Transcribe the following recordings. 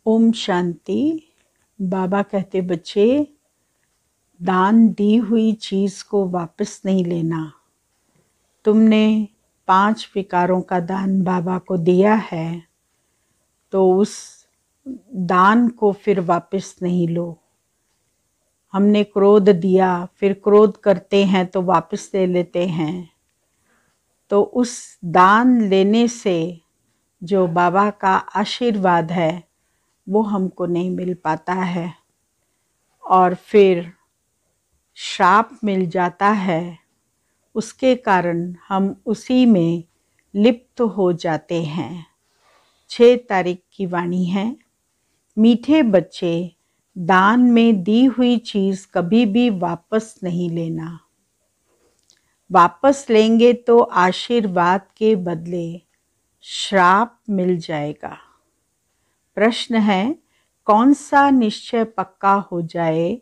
ओम शांति। बाबा कहते बच्चे, दान दी हुई चीज को वापस नहीं लेना। तुमने 5 विकारों का दान बाबा को दिया है तो उस दान को फिर वापस नहीं लो। हमने क्रोध दिया, फिर क्रोध करते हैं तो वापस ले लेते हैं। तो उस दान लेने से जो बाबा का आशीर्वाद है वो हमको नहीं मिल पाता है और फिर श्राप मिल जाता है। उसके कारण हम उसी में लिप्त हो जाते हैं। 6 तारीख की वाणी है, मीठे बच्चे, दान में दी हुई चीज कभी भी वापस नहीं लेना। वापस लेंगे तो आशीर्वाद के बदले श्राप मिल जाएगा। प्रश्न है, कौन सा निश्चय पक्का हो जाए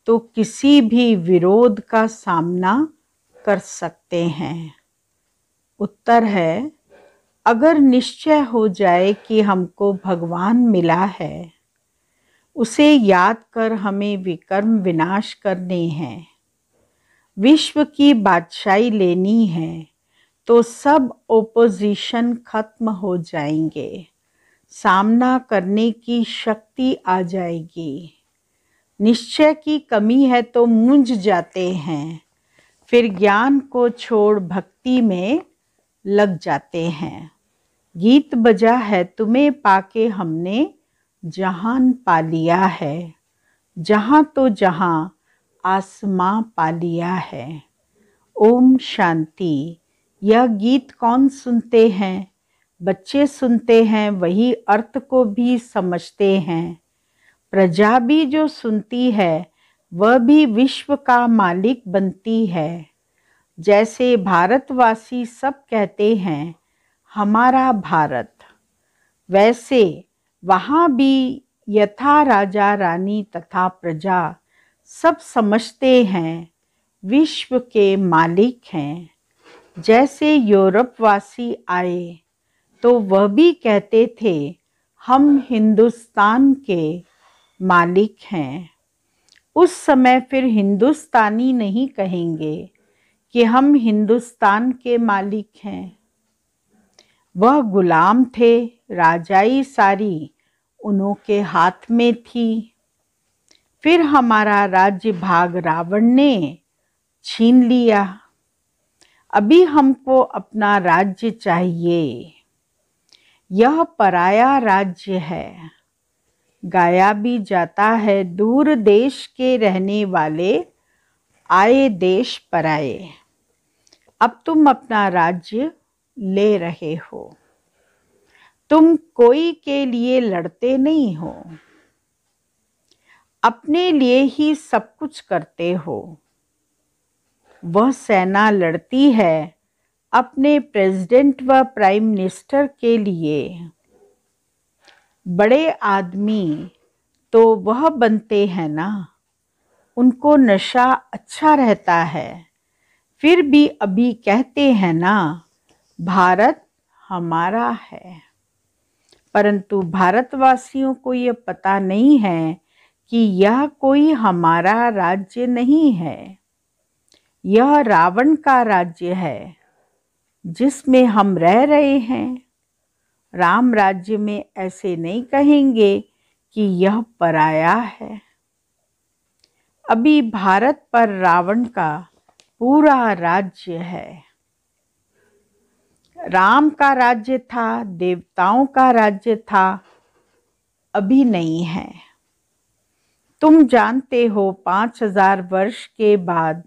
तो किसी भी विरोध का सामना कर सकते हैं? उत्तर है, अगर निश्चय हो जाए कि हमको भगवान मिला है, उसे याद कर हमें विकर्म विनाश करने हैं, विश्व की बादशाही लेनी है, तो सब ओपोजिशन खत्म हो जाएंगे, सामना करने की शक्ति आ जाएगी। निश्चय की कमी है तो मूंझ जाते हैं, फिर ज्ञान को छोड़ भक्ति में लग जाते हैं। गीत बजा है तुम्हें पाके हमने जहान पा लिया है, जहां तो जहां आसमां पा लिया है। ओम शांति। यह गीत कौन सुनते हैं? बच्चे सुनते हैं, वही अर्थ को भी समझते हैं। प्रजा भी जो सुनती है वह भी विश्व का मालिक बनती है। जैसे भारतवासी सब कहते हैं हमारा भारत, वैसे वहाँ भी यथा राजा रानी तथा प्रजा सब समझते हैं विश्व के मालिक हैं। जैसे यूरोप वासी आए तो वह भी कहते थे हम हिंदुस्तान के मालिक हैं। उस समय फिर हिंदुस्तानी नहीं कहेंगे कि हम हिंदुस्तान के मालिक हैं। वह गुलाम थे, राजाई सारी उन्हों के हाथ में थी। फिर हमारा राज्य भाग रावण ने छीन लिया। अभी हमको अपना राज्य चाहिए। यह पराया राज्य है। गाया भी जाता है, दूर देश के रहने वाले आए देश पराए। अब तुम अपना राज्य ले रहे हो। तुम कोई के लिए लड़ते नहीं हो, अपने लिए ही सब कुछ करते हो। वह सेना लड़ती है अपने प्रेसिडेंट व प्राइम मिनिस्टर के लिए। बड़े आदमी तो वह बनते हैं ना, उनको नशा अच्छा रहता है, फिर भी अभी कहते हैं ना भारत हमारा है। परंतु भारतवासियों को यह पता नहीं है कि यह कोई हमारा राज्य नहीं है, यह रावण का राज्य है जिसमें हम रह रहे हैं। राम राज्य में ऐसे नहीं कहेंगे कि यह पराया है। अभी भारत पर रावण का पूरा राज्य है। राम का राज्य था, देवताओं का राज्य था, अभी नहीं है। तुम जानते हो 5000 वर्ष के बाद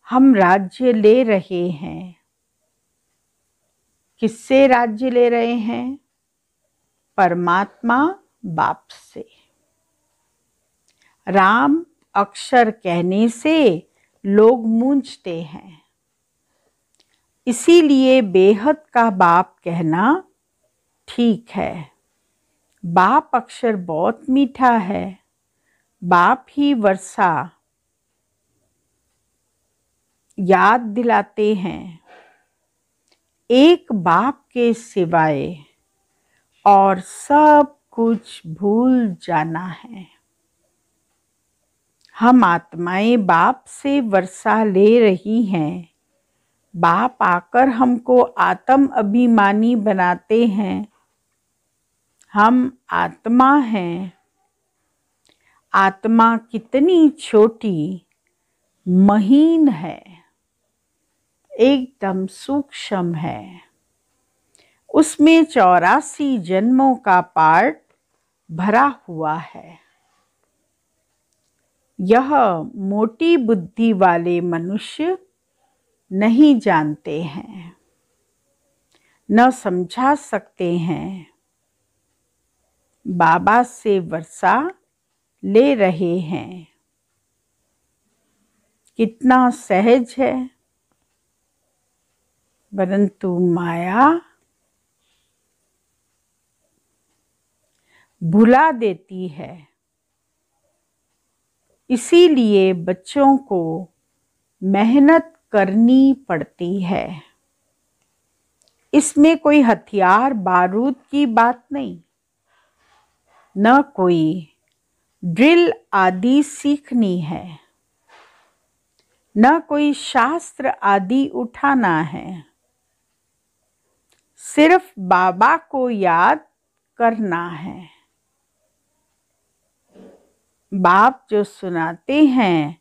हम राज्य ले रहे हैं। किससे राज्य ले रहे हैं? परमात्मा बाप से। राम अक्षर कहने से लोग मूंझते हैं, इसीलिए बेहद का बाप कहना ठीक है। बाप अक्षर बहुत मीठा है। बाप ही वर्षा याद दिलाते हैं। एक बाप के सिवाय और सब कुछ भूल जाना है। हम आत्माएं बाप से वर्षा ले रही हैं। बाप आकर हमको आत्म अभिमानी बनाते हैं। हम आत्मा हैं। आत्मा कितनी छोटी महीन है, एकदम सूक्ष्म है। उसमें 84 जन्मों का पार्ट भरा हुआ है। यह मोटी बुद्धि वाले मनुष्य नहीं जानते हैं, न समझा सकते हैं। बाबा से वर्षा ले रहे हैं। कितना सहज है, परंतु माया भुला देती है। इसीलिए बच्चों को मेहनत करनी पड़ती है। इसमें कोई हथियार बारूद की बात नहीं, न कोई ड्रिल आदि सीखनी है, न कोई शास्त्र आदि उठाना है। सिर्फ बाबा को याद करना है। बाप जो सुनाते हैं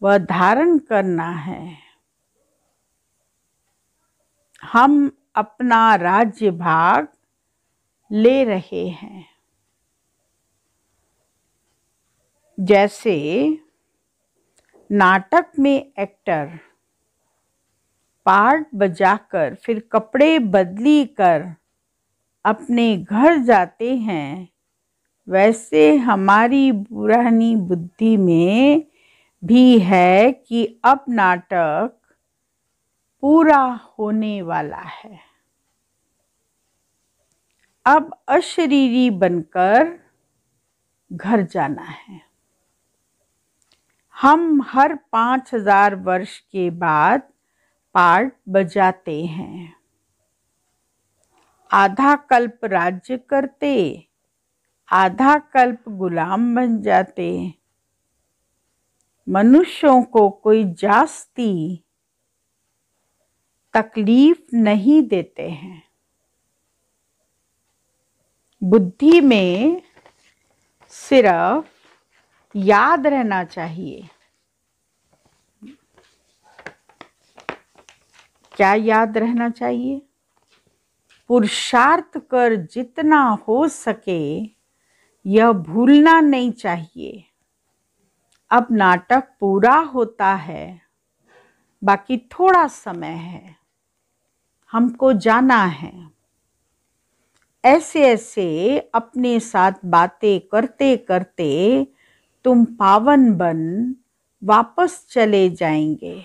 वह धारण करना है। हम अपना राज्य भाग ले रहे हैं। जैसे नाटक में एक्टर पार्ट बजाकर फिर कपड़े बदली कर अपने घर जाते हैं, वैसे हमारी पुरानी बुद्धि में भी है कि अब नाटक पूरा होने वाला है। अब अशरीरी बनकर घर जाना है। हम हर 5000 वर्ष के बाद पार्ट बजाते हैं। आधा कल्प राज्य करते, आधा कल्प गुलाम बन जाते। मनुष्यों को कोई जास्ती तकलीफ नहीं देते हैं। बुद्धि में सिर्फ याद रहना चाहिए। क्या याद रहना चाहिए? पुरुषार्थ कर जितना हो सके यह भूलना नहीं चाहिए। अब नाटक पूरा होता है, बाकी थोड़ा समय है, हमको जाना है। ऐसे ऐसे अपने साथ बातें करते करते तुम पावन बन वापस चले जाएंगे।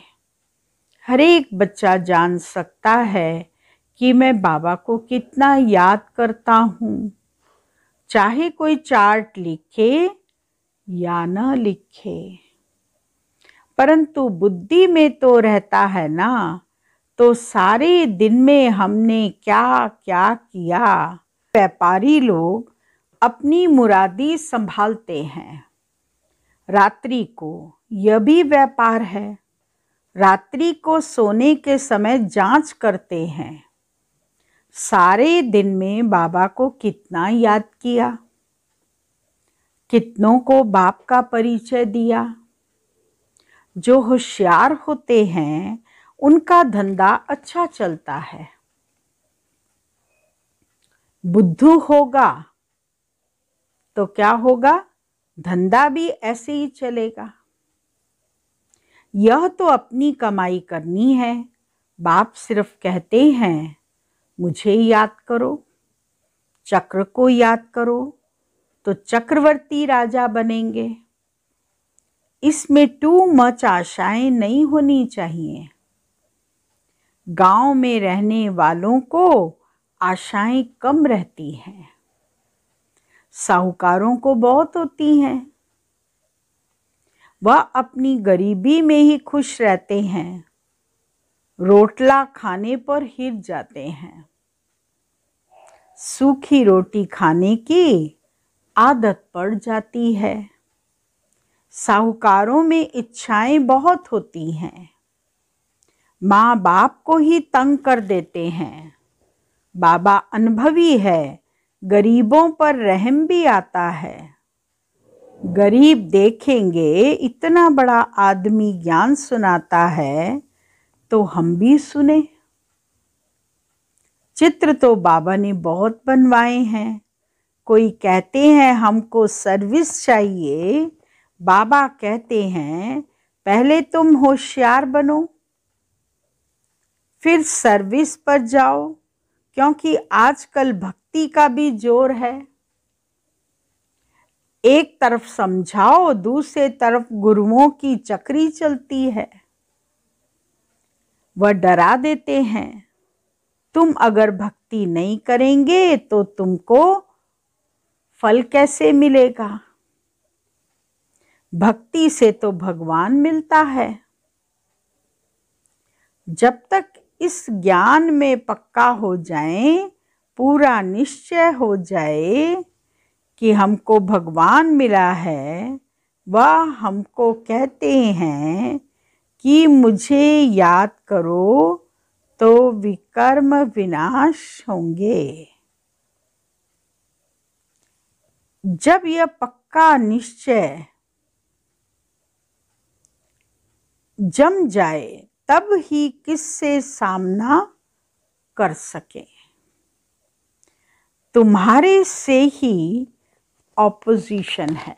हर एक बच्चा जान सकता है कि मैं बाबा को कितना याद करता हूँ, चाहे कोई चार्ट लिखे या न लिखे। परंतु बुद्धि में तो रहता है ना, तो सारे दिन में हमने क्या क्या किया। व्यापारी लोग अपनी मुरादी संभालते हैं। रात्रि को यह भी व्यापार है। रात्रि को सोने के समय जांच करते हैं, सारे दिन में बाबा को कितना याद किया, कितनों को बाप का परिचय दिया। जो होशियार होते हैं उनका धंधा अच्छा चलता है। बुद्धू होगा तो क्या होगा? धंधा भी ऐसे ही चलेगा। यह तो अपनी कमाई करनी है। बाप सिर्फ कहते हैं मुझे याद करो, चक्र को याद करो, तो चक्रवर्ती राजा बनेंगे। इसमें टू मच आशाएं नहीं होनी चाहिए। गांव में रहने वालों को आशाएं कम रहती हैं, साहूकारों को बहुत होती हैं। वह अपनी गरीबी में ही खुश रहते हैं, रोटला खाने पर हिर जाते हैं। सूखी रोटी खाने की आदत पड़ जाती है। साहूकारों में इच्छाएं बहुत होती हैं, माँ बाप को ही तंग कर देते हैं। बाबा अनुभवी है, गरीबों पर रहम भी आता है। गरीब देखेंगे इतना बड़ा आदमी ज्ञान सुनाता है तो हम भी सुने। चित्र तो बाबा ने बहुत बनवाए हैं। कोई कहते हैं हमको सर्विस चाहिए, बाबा कहते हैं पहले तुम होशियार बनो फिर सर्विस पर जाओ, क्योंकि आजकल भक्ति का भी जोर है। एक तरफ समझाओ, दूसरे तरफ गुरुओं की चक्री चलती है। वह डरा देते हैं, तुम अगर भक्ति नहीं करेंगे तो तुमको फल कैसे मिलेगा। भक्ति से तो भगवान मिलता है। जब तक इस ज्ञान में पक्का हो जाएं, पूरा निश्चय हो जाए कि हमको भगवान मिला है, वह हमको कहते हैं कि मुझे याद करो तो विकर्म विनाश होंगे। जब यह पक्का निश्चय जम जाए तब ही किससे सामना कर सके। तुम्हारे से ही ऑपोजिशन है।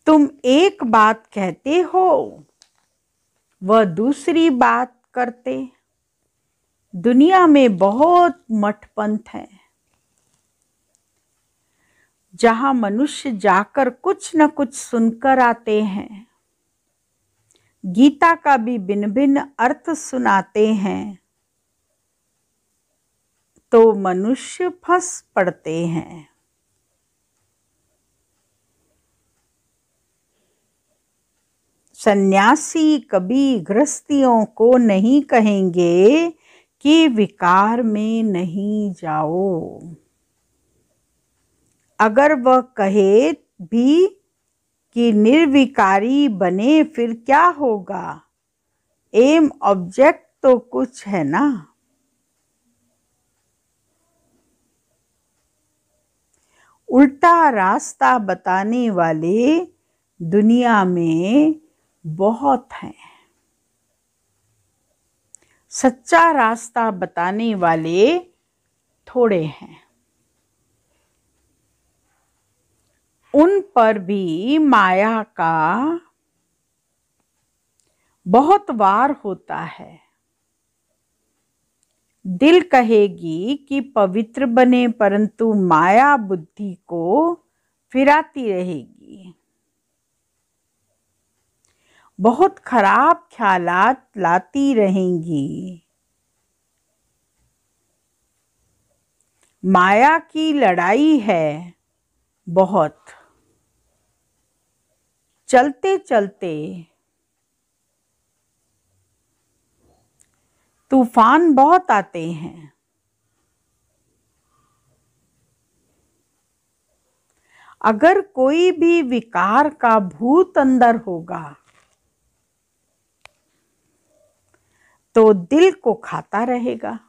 तुम एक बात कहते हो, वह दूसरी बात करते। दुनिया में बहुत मठपंथ है, जहां मनुष्य जाकर कुछ न कुछ सुनकर आते हैं। गीता का भी भिन्न भिन्न अर्थ सुनाते हैं तो मनुष्य फंस पड़ते हैं। सन्यासी कभी गृहस्थियों को नहीं कहेंगे कि विकार में नहीं जाओ। अगर वह कहे भी कि निर्विकारी बने फिर क्या होगा, एम ऑब्जेक्ट तो कुछ है ना। उल्टा रास्ता बताने वाले दुनिया में बहुत हैं, सच्चा रास्ता बताने वाले थोड़े हैं। उन पर भी माया का बहुत वार होता है। दिल कहेगी कि पवित्र बने, परंतु माया बुद्धि को फिराती रहेगी। बहुत खराब ख्यालात लाती रहेंगी। माया की लड़ाई है बहुत। चलते चलते तूफान बहुत आते हैं। अगर कोई भी विकार का भूत अंदर होगा तो दिल को खाता रहेगा।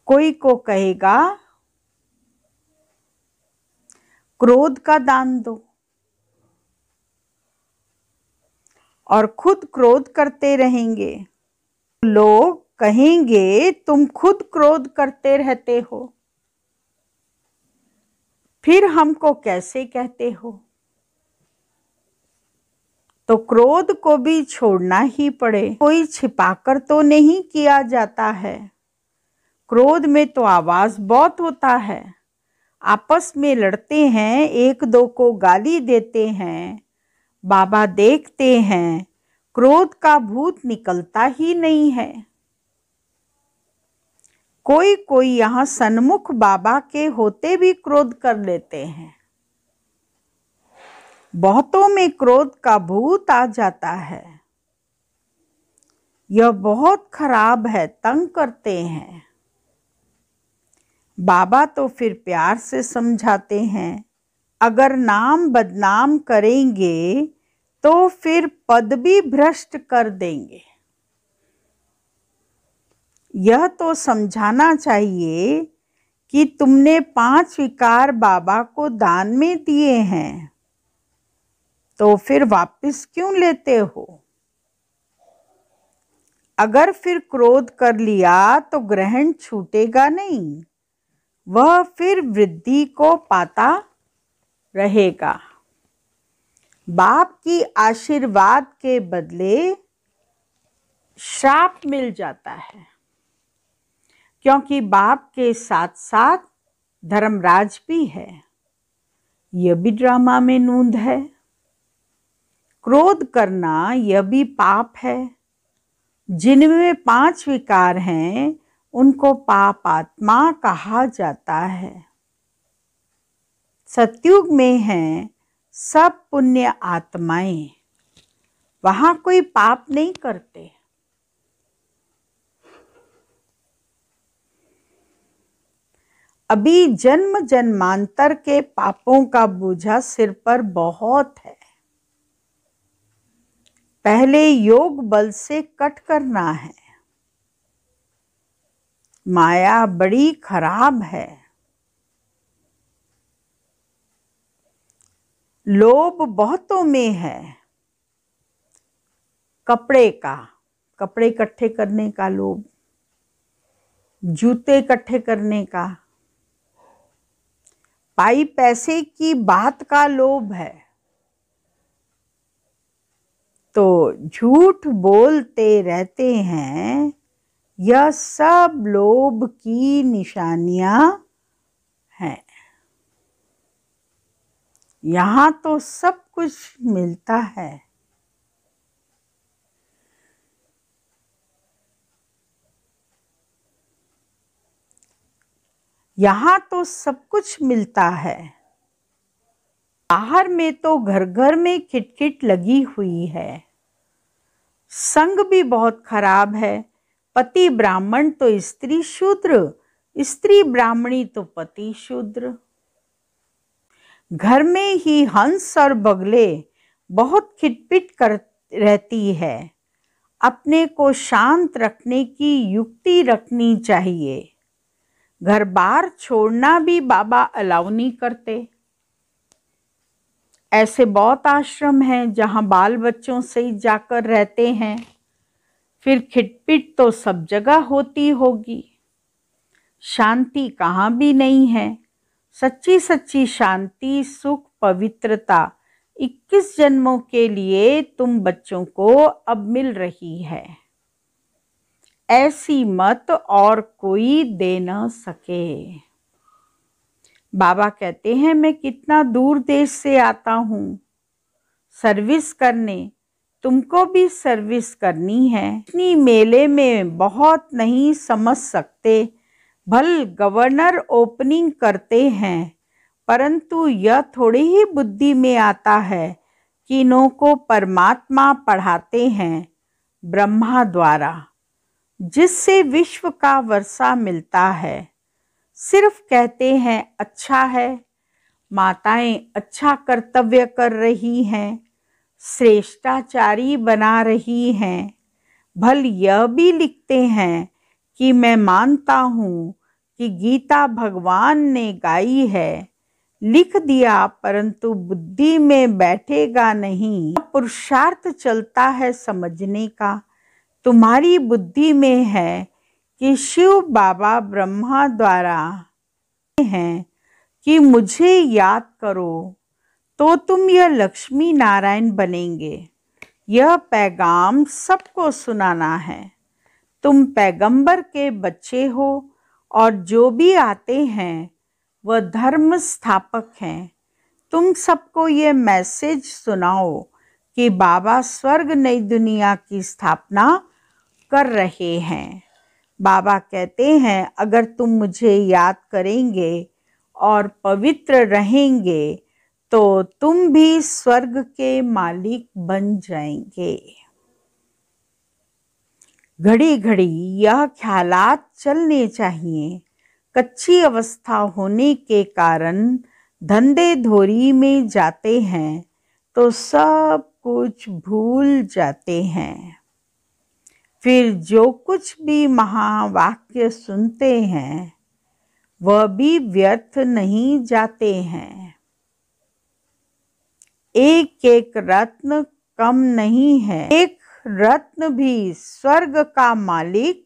कोई को कहेगा क्रोध का दान दो, और खुद क्रोध करते रहेंगे। लोग कहेंगे तुम खुद क्रोध करते रहते हो, फिर हमको कैसे कहते हो। तो क्रोध को भी छोड़ना ही पड़े। कोई छिपाकर तो नहीं किया जाता है। क्रोध में तो आवाज बहुत होता है। आपस में लड़ते हैं, एक दो को गाली देते हैं। बाबा देखते हैं क्रोध का भूत निकलता ही नहीं है। कोई कोई यहाँ सन्मुख बाबा के होते भी क्रोध कर लेते हैं। बहुतों में क्रोध का भूत आ जाता है। यह बहुत खराब है, तंग करते हैं। बाबा तो फिर प्यार से समझाते हैं, अगर नाम बदनाम करेंगे तो फिर पद भी भ्रष्ट कर देंगे। यह तो समझाना चाहिए कि तुमने 5 विकार बाबा को दान में दिए हैं, तो फिर वापस क्यों लेते हो? अगर फिर क्रोध कर लिया तो ग्रहण छूटेगा नहीं, वह फिर वृद्धि को पाता रहेगा। बाप की आशीर्वाद के बदले श्राप मिल जाता है, क्योंकि बाप के साथ साथ धर्मराज भी है। यह भी ड्रामा में नूंद है। क्रोध करना यह भी पाप है। जिनमें 5 विकार हैं उनको पाप आत्मा कहा जाता है। सतयुग में हैं सब पुण्य आत्माएं, वहां कोई पाप नहीं करते। अभी जन्म जन्मांतर के पापों का बोझा सिर पर बहुत है। पहले योग बल से कट करना है। माया बड़ी खराब है। लोभ बहुतों में है। कपड़े इकट्ठे करने का लोभ, जूते इकट्ठे करने का, पाई पैसे की बात का लोभ है। तो झूठ बोलते रहते हैं। यह सब लोभ की निशानियां हैं। यहां तो सब कुछ मिलता है। यहां तो सब कुछ मिलता है। बाहर में तो घर घर में खिटखिट लगी हुई है। संग भी बहुत खराब है। पति ब्राह्मण तो स्त्री शूद्र, स्त्री ब्राह्मणी तो पति शूद्र। घर में ही हंस और बगले बहुत खिटपिट कर रहती है। अपने को शांत रखने की युक्ति रखनी चाहिए। घर बार छोड़ना भी बाबा अलाउ नहीं करते। ऐसे बहुत आश्रम हैं जहां बाल बच्चों से जाकर रहते हैं। फिर खिटपिट तो सब जगह होती होगी। शांति कहाँ भी नहीं है। सच्ची सच्ची शांति, सुख, पवित्रता 21 जन्मों के लिए तुम बच्चों को अब मिल रही है। ऐसी मत और कोई दे न सके। बाबा कहते हैं, मैं कितना दूर देश से आता हूँ सर्विस करने। तुमको भी सर्विस करनी है। इतनी मेले में बहुत नहीं समझ सकते। भल गवर्नर ओपनिंग करते हैं, परंतु यह थोड़ी ही बुद्धि में आता है कि इन्हों को परमात्मा पढ़ाते हैं ब्रह्मा द्वारा, जिससे विश्व का वर्षा मिलता है। सिर्फ कहते हैं अच्छा है, माताएं अच्छा कर्तव्य कर रही हैं, श्रेष्ठाचारी बना रही हैं। भल यह भी लिखते हैं कि मैं मानता हूँ कि गीता भगवान ने गाई है। लिख दिया, परंतु बुद्धि में बैठेगा नहीं। पुरुषार्थ चलता है समझने का। तुम्हारी बुद्धि में है कि शिव बाबा ब्रह्मा द्वारा हैं कि मुझे याद करो तो तुम यह लक्ष्मी नारायण बनेंगे। यह पैगाम सबको सुनाना है। तुम पैगंबर के बच्चे हो और जो भी आते हैं वह धर्म स्थापक हैं। तुम सबको ये मैसेज सुनाओ कि बाबा स्वर्ग नई दुनिया की स्थापना कर रहे हैं। बाबा कहते हैं, अगर तुम मुझे याद करेंगे और पवित्र रहेंगे तो तुम भी स्वर्ग के मालिक बन जाएंगे। घड़ी घड़ी यह ख्यालात चलने चाहिए। कच्ची अवस्था होने के कारण धंधे धोरी में जाते हैं तो सब कुछ भूल जाते हैं। फिर जो कुछ भी महावाक्य सुनते हैं वह भी व्यर्थ नहीं जाते हैं। एक एक रत्न कम नहीं है, एक रत्न भी स्वर्ग का मालिक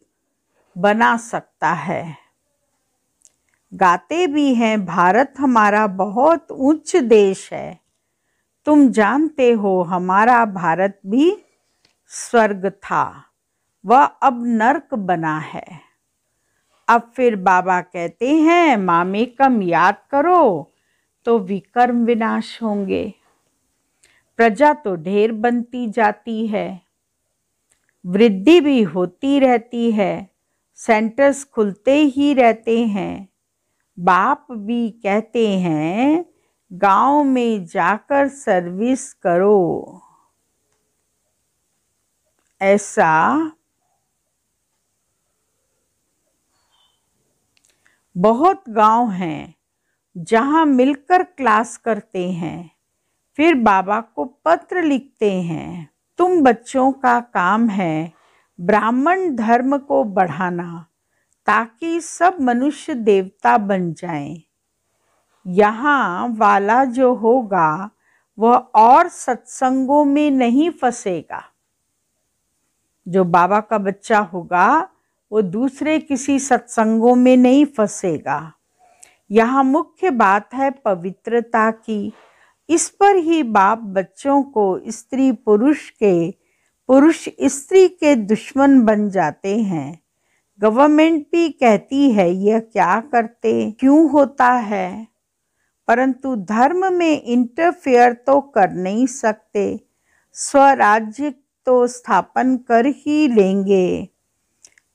बना सकता है। गाते भी हैं, भारत हमारा बहुत उच्च देश है। तुम जानते हो हमारा भारत भी स्वर्ग था, वह अब नर्क बना है। अब फिर बाबा कहते हैं मामेकम याद करो तो विकर्म विनाश होंगे। प्रजा तो ढेर बनती जाती है, वृद्धि भी होती रहती है, सेंटर्स खुलते ही रहते हैं। बाप भी कहते हैं गांव में जाकर सर्विस करो। ऐसा बहुत गांव हैं जहां मिलकर क्लास करते हैं, फिर बाबा को पत्र लिखते हैं। तुम बच्चों का काम है ब्राह्मण धर्म को बढ़ाना ताकि सब मनुष्य देवता बन जाएं। यहाँ वाला जो होगा वह और सत्संगों में नहीं फंसेगा। जो बाबा का बच्चा होगा वो दूसरे किसी सत्संगों में नहीं फंसेगा। यहाँ मुख्य बात है पवित्रता की। इस पर ही बाप बच्चों को स्त्री पुरुष स्त्री के दुश्मन बन जाते हैं। गवर्नमेंट भी कहती है यह क्या करते क्यों होता है, परंतु धर्म में इंटरफेयर तो कर नहीं सकते। स्वराज्य तो स्थापन कर ही लेंगे।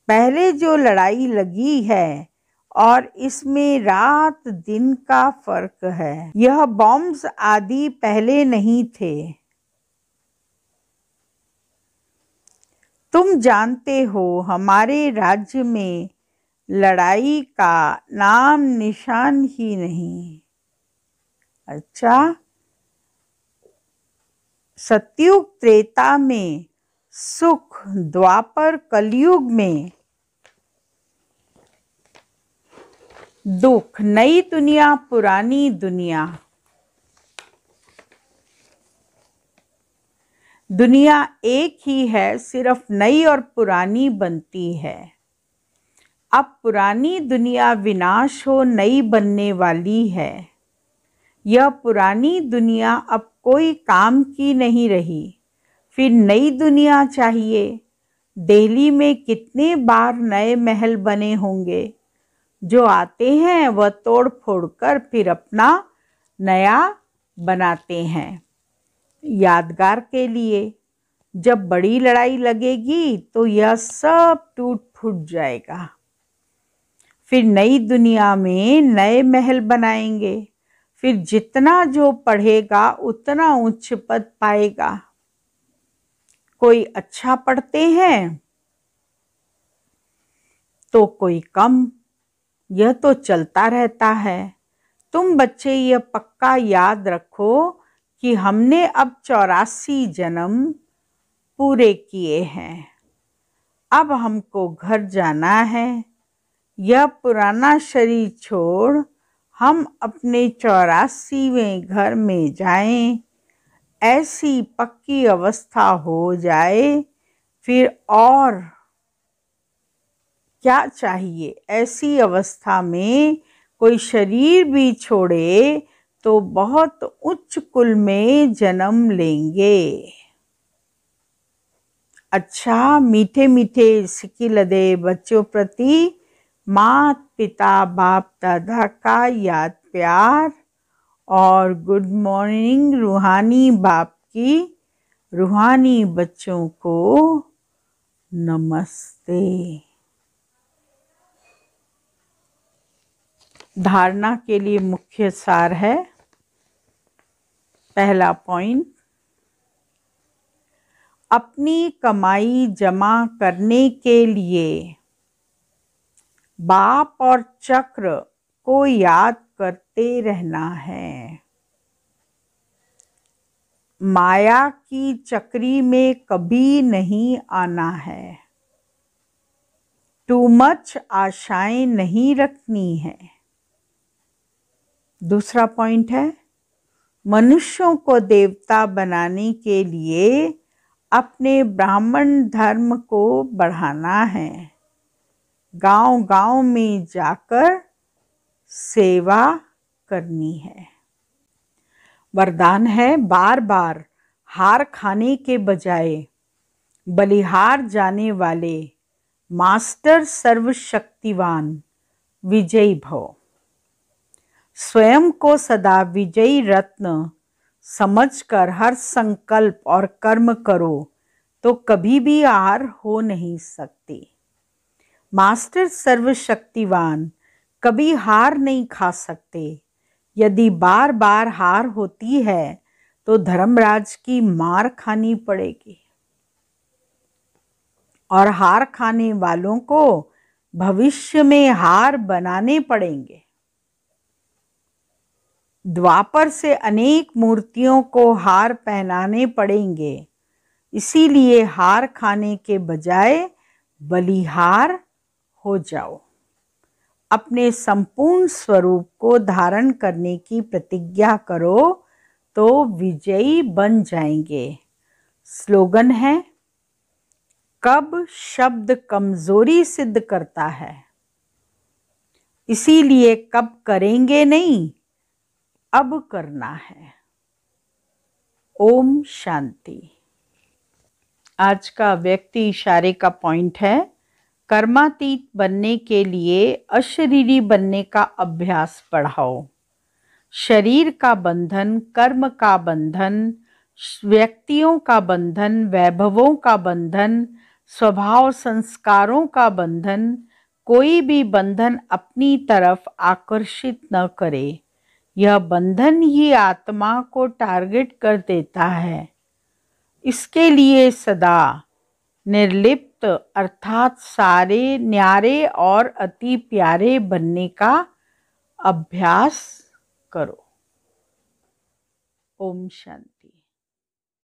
पहले जो लड़ाई लगी है और इसमें रात दिन का फर्क है। यह बॉम्ब्स आदि पहले नहीं थे। तुम जानते हो हमारे राज्य में लड़ाई का नाम निशान ही नहीं। अच्छा, सतयुग त्रेता में सुख, द्वापर कलयुग में दुख। नई दुनिया पुरानी दुनिया। दुनिया एक ही है, सिर्फ नई और पुरानी बनती है। अब पुरानी दुनिया विनाश हो नई बनने वाली है। यह पुरानी दुनिया अब कोई काम की नहीं रही, फिर नई दुनिया चाहिए। दिल्ली में कितने बार नए महल बने होंगे। जो आते हैं वह तोड़ फोड़ कर फिर अपना नया बनाते हैं यादगार के लिए। जब बड़ी लड़ाई लगेगी तो यह सब टूट फूट जाएगा। फिर नई दुनिया में नए महल बनाएंगे। फिर जितना जो पढ़ेगा उतना उच्च पद पाएगा। कोई अच्छा पढ़ते हैं तो कोई कम, यह तो चलता रहता है। तुम बच्चे यह पक्का याद रखो कि हमने अब 84 जन्म पूरे किए हैं। अब हमको घर जाना है। यह पुराना शरीर छोड़ हम अपने 84वें घर में जाएं। ऐसी पक्की अवस्था हो जाए फिर और क्या चाहिए। ऐसी अवस्था में कोई शरीर भी छोड़े तो बहुत उच्च कुल में जन्म लेंगे। अच्छा, मीठे मीठे सिक्की लदे बच्चों प्रति मात पिता बाप दादा का याद प्यार और गुड मॉर्निंग रूहानी बाप की रूहानी बच्चों को नमस्ते। धारणा के लिए मुख्य सार है। पहला पॉइंट, अपनी कमाई जमा करने के लिए बाप और चक्र को याद करते रहना है। माया की चक्री में कभी नहीं आना है। टू मच आशाएं नहीं रखनी है। दूसरा पॉइंट है, मनुष्यों को देवता बनाने के लिए अपने ब्राह्मण धर्म को बढ़ाना है। गांव-गांव में जाकर सेवा करनी है। वरदान है, बार बार हार खाने के बजाय बलिहार जाने वाले मास्टर सर्वशक्तिवान विजयी भव। स्वयं को सदा विजयी रत्न समझकर हर संकल्प और कर्म करो तो कभी भी हार हो नहीं सकती। मास्टर सर्वशक्तिवान कभी हार नहीं खा सकते। यदि बार बार हार होती है तो धर्मराज की मार खानी पड़ेगी और हार खाने वालों को भविष्य में हार बनाने पड़ेंगे। द्वापर से अनेक मूर्तियों को हार पहनाने पड़ेंगे। इसीलिए हार खाने के बजाय बलिहार हो जाओ। अपने संपूर्ण स्वरूप को धारण करने की प्रतिज्ञा करो तो विजयी बन जाएंगे। स्लोगन है, कब शब्द कमजोरी सिद्ध करता है, इसीलिए कब करेंगे नहीं, अब करना है। ओम शांति। आज का व्यक्ति इशारे का पॉइंट है, कर्मातीत बनने के लिए अशरीरी बनने का अभ्यास बढ़ाओ। शरीर का बंधन, कर्म का बंधन, व्यक्तियों का बंधन, वैभवों का बंधन, स्वभाव संस्कारों का बंधन, कोई भी बंधन अपनी तरफ आकर्षित न करे। यह बंधन ही आत्मा को टारगेट कर देता है। इसके लिए सदा निर्लिप्त अर्थात सारे न्यारे और अति प्यारे बनने का अभ्यास करो। ओम शांति।